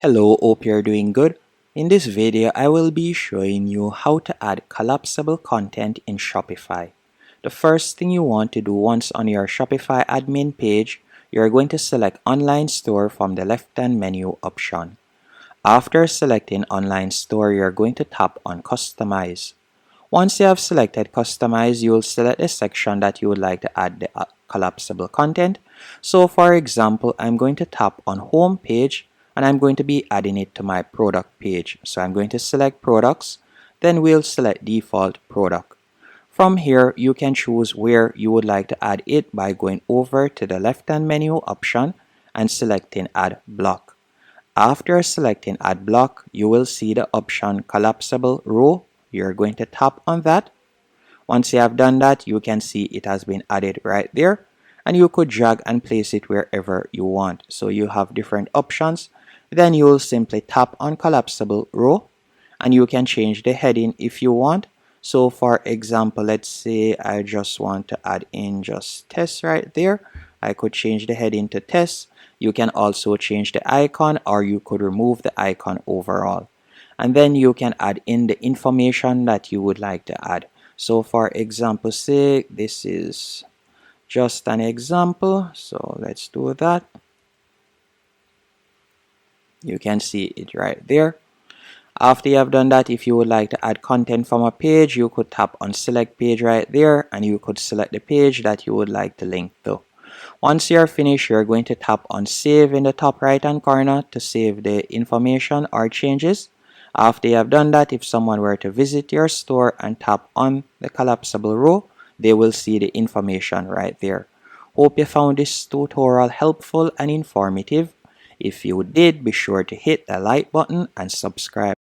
Hello, hope you're doing good. In this video, I will be showing you how to add collapsible content in Shopify. The first thing you want to do once on your Shopify admin page, you're going to select Online Store from the left-hand menu option. After selecting Online Store, you're going to tap on Customize. Once you have selected Customize, you'll select the section that you would like to add the collapsible content. So for example, I'm going to tap on Home Page and I'm going to be adding it to my product page. So I'm going to select Products, then we'll select Default Product. From here, you can choose where you would like to add it by going over to the left-hand menu option and selecting Add Block. After selecting Add Block, you will see the option Collapsible Row. You're going to tap on that. Once you have done that, you can see it has been added right there, and you could drag and place it wherever you want. So you have different options. Then you will simply tap on Collapsible Row, and you can change the heading if you want. So for example, let's say I just want to add in just test right there. I could change the heading to test. You can also change the icon, or you could remove the icon overall. And then you can add in the information that you would like to add. So for example, say this is just an example. So let's do that. You can see it right there. After you have done that, if you would like to add content from a page, you could tap on select page right there, and you could select the page that you would like to link to. Once you're finished, you're going to tap on save in the top right hand corner to save the information or changes. After you have done that, if someone were to visit your store and tap on the collapsible row, they will see the information right there. Hope you found this tutorial helpful and informative. If you did, be sure to hit the like button and subscribe.